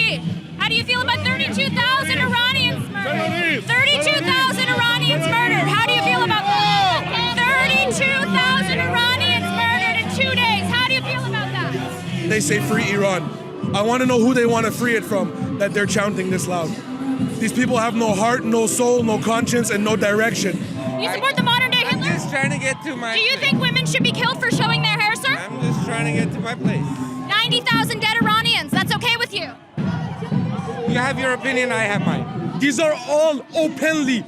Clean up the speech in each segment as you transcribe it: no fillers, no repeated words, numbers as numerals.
Chadori, how do you feel about 32,000 Iranians murdered? 32,000 Iranians murdered. How do you feel about that? 32,000 Iranians murdered in 2 days. How do you feel about that? They say free Iran. I want to know who they want to free it from, that they're chanting this loud. These people have no heart, no soul, no conscience, and no direction. You support the modern day Hitler? I'm just trying to get to my Do you think women should be killed for showing their hair, sir? I'm just trying to get to my place. 90,000 dead Iranians. That's okay with you? You have your opinion, I have mine. These are all openly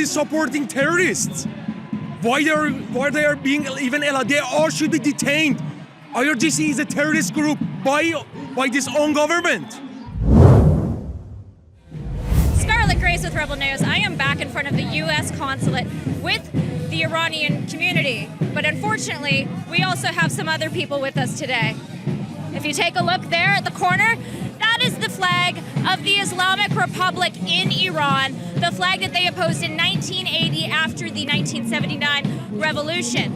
supporting terrorists. Why they are being even allowed? They all should be detained. IRGC is a terrorist group by this own government. Scarlett Grace with Rebel News. I am back in front of the U.S. Consulate with the Iranian community, but unfortunately, we also have some other people with us today. If you take a look there at the corner, that is the flag of the Islamic Republic in Iran, the flag that they opposed in 1980 after the 1979 revolution.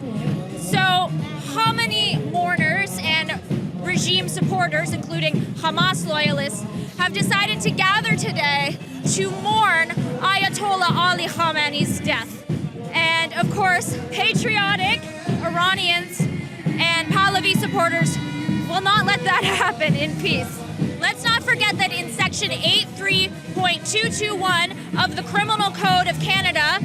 So Khamenei mourners and regime supporters, including Hamas loyalists, have decided to gather today to mourn Ayatollah Ali Khamenei's death. And of course, patriotic Iranians and Pahlavi supporters will not let that happen in peace. Let's not forget that in Section 83.221 of the Criminal Code of Canada,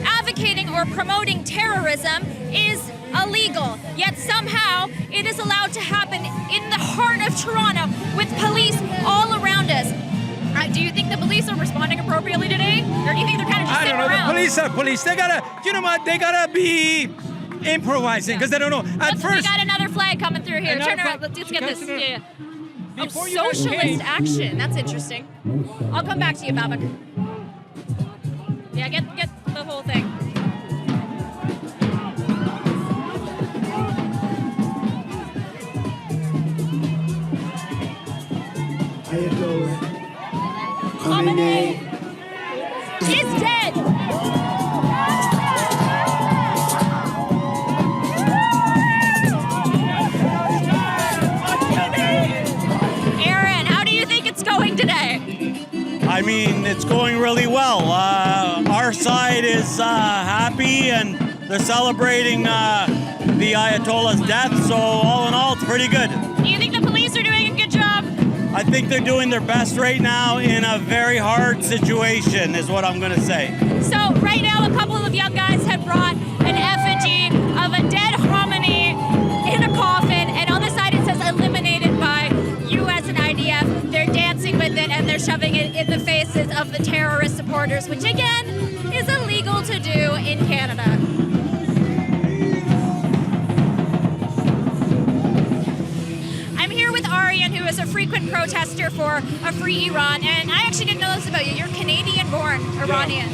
advocating or promoting terrorism is illegal. Yet somehow it is allowed to happen in the heart of Toronto with police all around us. Do you think the police are responding appropriately today? Or do you think they're kind of just I sitting don't know. around? The police are police. They gotta, you know what? They gotta be improvising because they don't know. At We first, got another flag coming through here. Another Turn around. flag. Let's get this. Yeah. Oh, Before you guys socialist came- action. That's interesting. I'll come back to you, Babak. Yeah, get the whole thing. Ayatollah Khamenei is dead. Aaron, how do you think it's going today? I mean, it's going really well. Our side is happy and they're celebrating the Ayatollah's death, so all in all, it's pretty good. Do you think the police are doing a good job? I think they're doing their best right now in a very hard situation, is what I'm going to say. So right now, a couple of young guys have brought an effigy of a dead Khamenei in a coffin, and on the side it says eliminated by US and IDF. They're dancing with it and they're shoving it in the faces of the terrorist supporters, which again is illegal to do in Canada. I'm here with Aryan, who is a frequent protester for a free Iran, and I actually didn't know this about you. You're Canadian-born Iranian.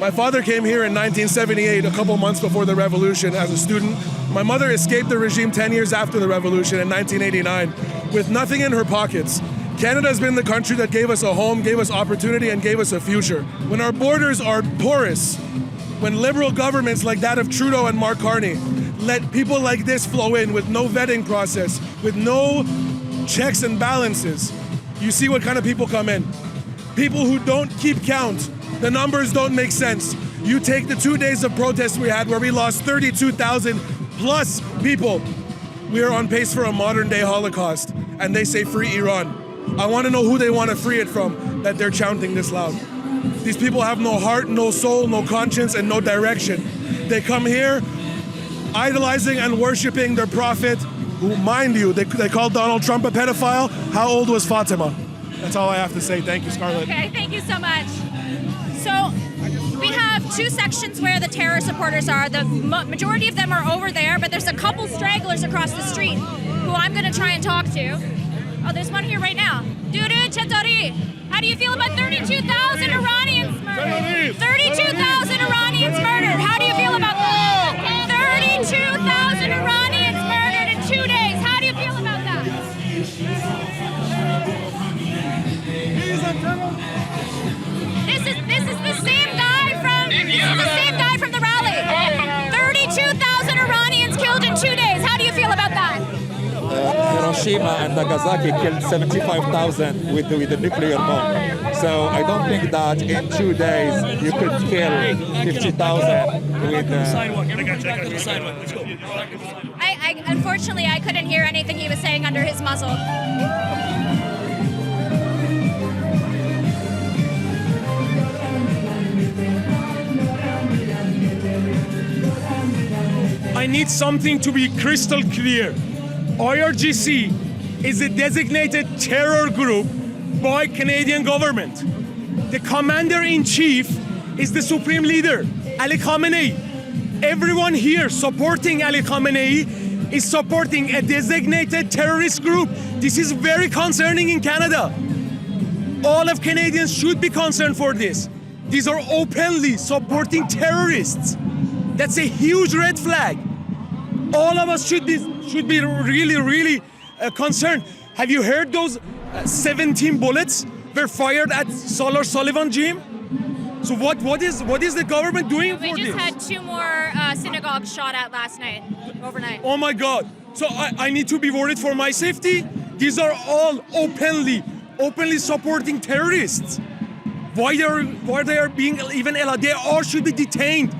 My father came here in 1978, a couple months before the revolution, as a student. My mother escaped the regime 10 years after the revolution in 1989 with nothing in her pockets. Canada has been the country that gave us a home, gave us opportunity, and gave us a future. When our borders are porous, when liberal governments like that of Trudeau and Mark Carney let people like this flow in with no vetting process, with no checks and balances, you see what kind of people come in. People who don't keep count. The numbers don't make sense. You take the 2 days of protests we had where we lost 32,000 plus people. We are on pace for a modern day Holocaust, and they say free Iran. I want to know who they want to free it from, that they're chanting this loud. These people have no heart, no soul, no conscience, and no direction. They come here idolizing and worshiping their prophet, who, mind you, they called Donald Trump a pedophile. How old was Fatima? That's all I have to say. Thank you, Scarlett. Okay, thank you so much. So we have two sections where the terror supporters are. The majority of them are over there, but there's a couple stragglers across the street who I'm going to try and talk to. Oh, there's one here right now. Duru Chadori, how do you feel about 32,000 Iranians murdered? 32,000 Iranians murdered. How do you feel about that? 32,000 Iranians murdered in 2 days. How do you feel about that? This is the same guy from the rally. 32,000 Iranians killed in 2 days. How do you feel about that? Hiroshima and Nagasaki killed 75,000 with the nuclear bomb. So I don't think that in 2 days you could kill 50,000 with. Unfortunately, I couldn't hear anything he was saying under his muzzle. I need something to be crystal clear. IRGC is a designated terror group by Canadian government. The commander-in-chief is the supreme leader, Ali Khamenei. Everyone here supporting Ali Khamenei is supporting a designated terrorist group. This is very concerning in Canada. All of Canadians should be concerned for this. These are openly supporting terrorists. That's a huge red flag. All of us should be really concerned. Have you heard those 17 bullets were fired at Solar Sullivan gym? So what is the government doing for this? We just had 2 more synagogues shot at last night, overnight. Oh my God! So I need to be worried for my safety. These are all openly supporting terrorists. Why they are being even allowed? They all should be detained.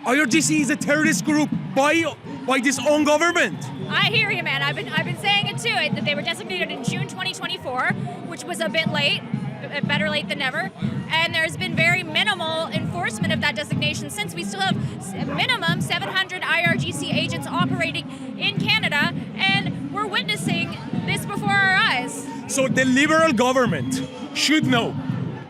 IRGC is a terrorist group by this own government. I hear you, man. I've been saying it too. That they were designated in June 2024, which was a bit late, better late than never. And there's been very minimal enforcement of that designation since. We still have minimum 700 IRGC agents operating in Canada, and we're witnessing this before our eyes. So the liberal government should know,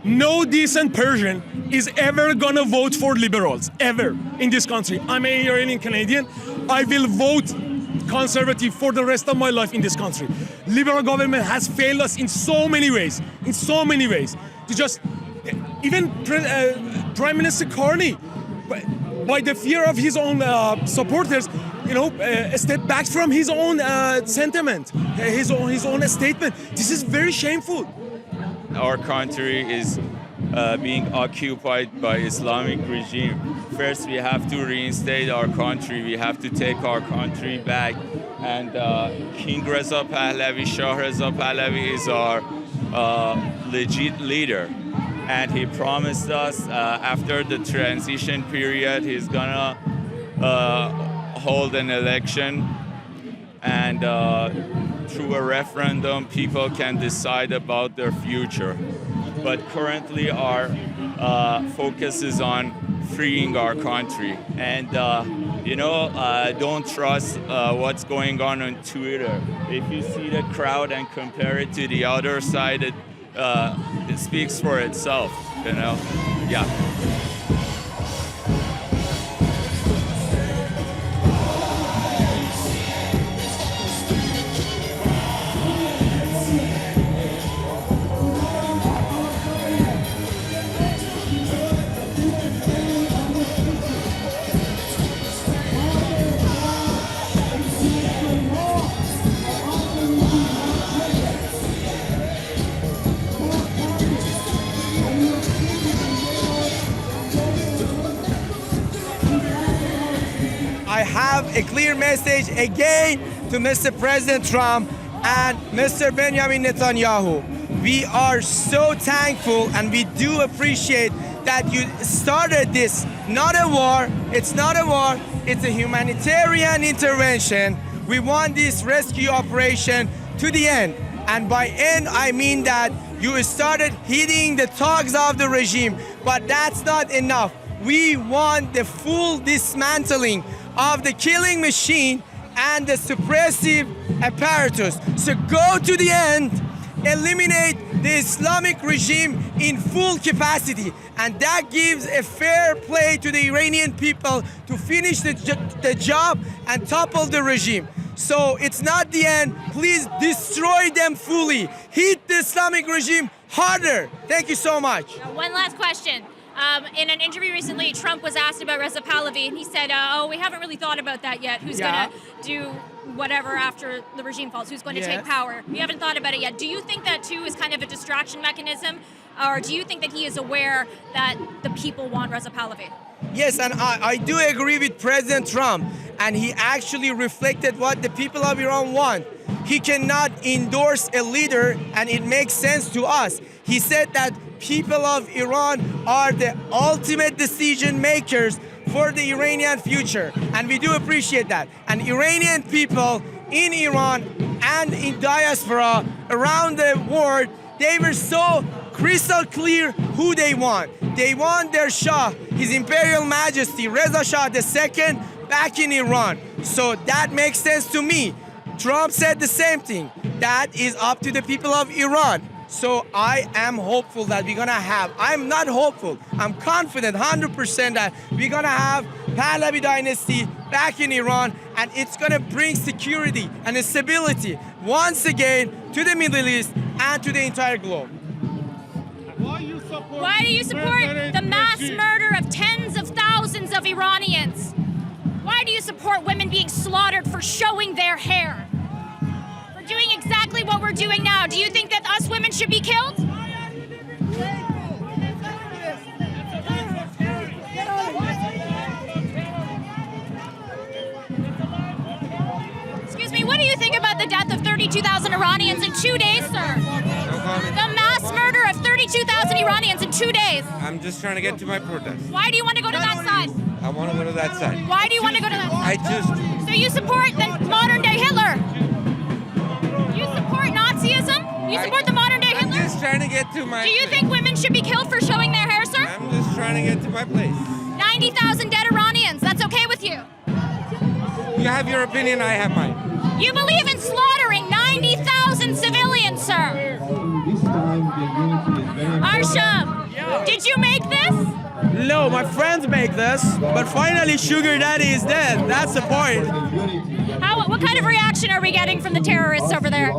no decent Persian is ever gonna vote for liberals, ever, in this country. I'm an Iranian Canadian. I will vote conservative for the rest of my life in this country. Liberal government has failed us in so many ways, To just, even Prime Minister Carney, by the fear of his own supporters, step back from his own sentiment, his own statement. This is very shameful. Our country is being occupied by Islamic regime. First, we have to reinstate our country. We have to take our country back. And King Reza Pahlavi, Shah Reza Pahlavi is our legit leader. And he promised us after the transition period, he's gonna hold an election, and through a referendum, people can decide about their future. But currently our focus is on freeing our country. And don't trust what's going on Twitter. If you see the crowd and compare it to the other side, it speaks for itself, Yeah. I have a clear message again to Mr. President Trump and Mr. Benjamin Netanyahu. We are so thankful and we do appreciate that you started this. Not a war, it's not a war, it's a humanitarian intervention. We want this rescue operation to the end. And by end, I mean that you started hitting the thugs of the regime, but that's not enough. We want the full dismantling of the killing machine and the suppressive apparatus. So go to the end, eliminate the Islamic regime in full capacity, and that gives a fair play to the Iranian people to finish the job and topple the regime. So it's not the end. Please destroy them fully. Hit the Islamic regime harder. Thank you so much. One last question. In an interview recently, Trump was asked about Reza Pahlavi, and he said, we haven't really thought about that yet. Who's going to do whatever after the regime falls? Who's going to take power? We haven't thought about it yet. Do you think that, too, is kind of a distraction mechanism? Or do you think that he is aware that the people want Reza Pahlavi? Yes, and I do agree with President Trump, and he actually reflected what the people of Iran want. he cannot endorse a leader, and it makes sense to us. He said that people of Iran are the ultimate decision makers for the Iranian future, and we do appreciate that. And Iranian people in Iran and in diaspora around the world, they were so crystal clear who they want. They want their Shah, His Imperial Majesty Reza Shah II, back in Iran. So that makes sense to me. Trump said the same thing. That is up to the people of Iran. So I am hopeful that we're gonna have, I'm not hopeful, I'm confident 100% that we're gonna have Pahlavi dynasty back in Iran, and it's gonna bring security and stability once again to the Middle East and to the entire globe. Why do you support the mass murder of tens of thousands of Iranians? Why do you support women being slaughtered for showing their hair? For doing exactly what we're doing now? Do you think that us women should be killed? Excuse me, what do you think about the death of 32,000 Iranians in 2 days, sir? The mass murder of 32,000 Iranians in 2 days. I'm just trying to get to my protest. Why do you want to go to that side? I want to go to that side. Why do you want to go to that side? I just... So you support the modern day Hitler? You support Nazism? You support the modern day Hitler? I'm just trying to get to my... Do you think women should be killed for showing their hair, sir? I'm just trying to get to my place. 90,000 dead Iranians. That's okay with you? You have your opinion, I have mine. You believe in slaughtering 90,000 civilians, sir? Arsham, did you make this? No, my friends make this, but finally Sugar Daddy is dead. That's the point. What kind of reaction are we getting from the terrorists over there?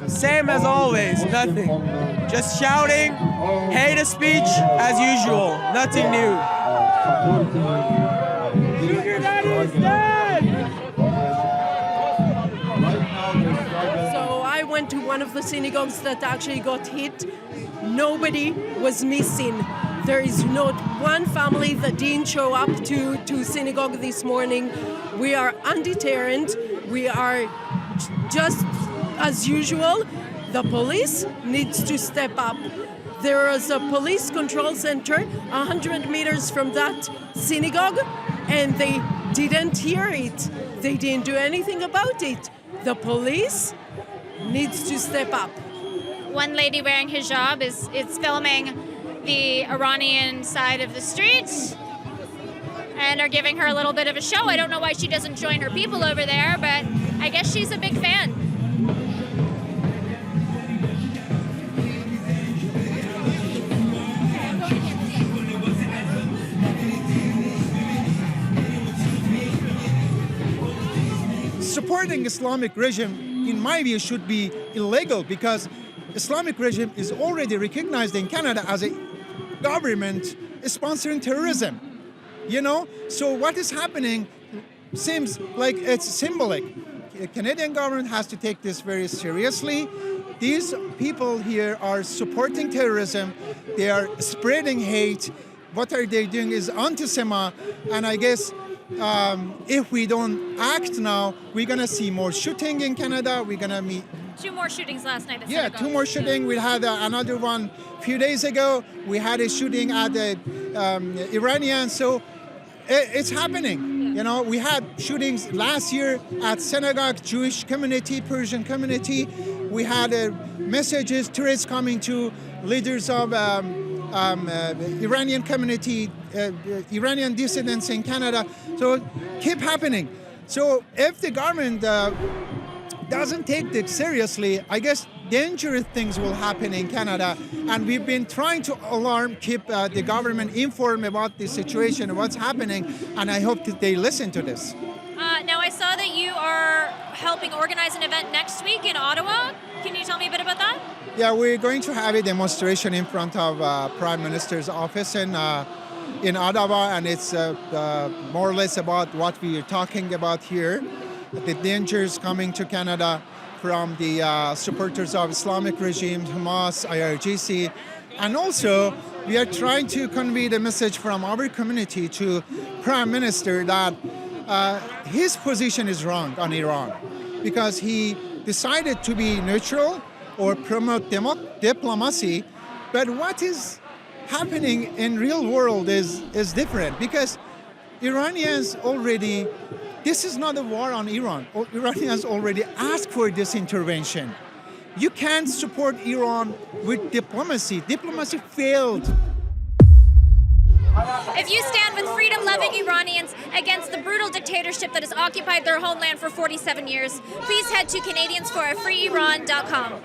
Same as always, nothing. Just shouting, hate speech as usual, nothing new. Sugar Daddy is dead! So I went to one of the synagogues that actually got hit. Nobody was missing. There is not one family that didn't show up to synagogue this morning. We are undeterrent. We are just as usual. The police needs to step up. There is a police control center 100 meters from that synagogue, and they didn't hear it. They didn't do anything about it. The police needs to step up. One lady wearing hijab is filming the Iranian side of the street and are giving her a little bit of a show. I don't know why she doesn't join her people over there, but I guess she's a big fan. Supporting Islamic regime, in my view, should be illegal because Islamic regime is already recognized in Canada as a government sponsoring terrorism. You know, so what is happening seems like it's symbolic. The Canadian government has to take this very seriously. These people here are supporting terrorism. They are spreading hate. What are they doing is anti-Sema, and I guess if we don't act now, we're gonna see more shooting in Canada. We're gonna meet 2 more shootings last night at synagogue. 2 more shootings. We had another one a few days ago. We had a shooting at the Iranians. So it's happening. You know, we had shootings last year at synagogue, Jewish community, Persian community. We had messages, tourists coming to leaders of Iranian community, Iranian dissidents in Canada. So keep happening. So if the government doesn't take this seriously, I guess dangerous things will happen in Canada. And we've been trying to keep the government informed about the situation, what's happening, and I hope that they listen to this. Now, I saw that you are helping organize an event next week in Ottawa. Can you tell me a bit about that? Yeah, we're going to have a demonstration in front of Prime Minister's office in Ottawa, and it's more or less about what we are talking about here, the dangers coming to Canada from the supporters of Islamic regime, Hamas, IRGC, and also we are trying to convey the message from our community to Prime Minister that his position is wrong on Iran, because he decided to be neutral or promote diplomacy, but what is happening in real world is different, because Iranians already, this is not a war on Iran. Iranians already asked for this intervention. You can't support Iran with diplomacy. Diplomacy failed. If you stand with freedom-loving Iranians against the brutal dictatorship that has occupied their homeland for 47 years, please head to CanadiansForAFreeIran.com.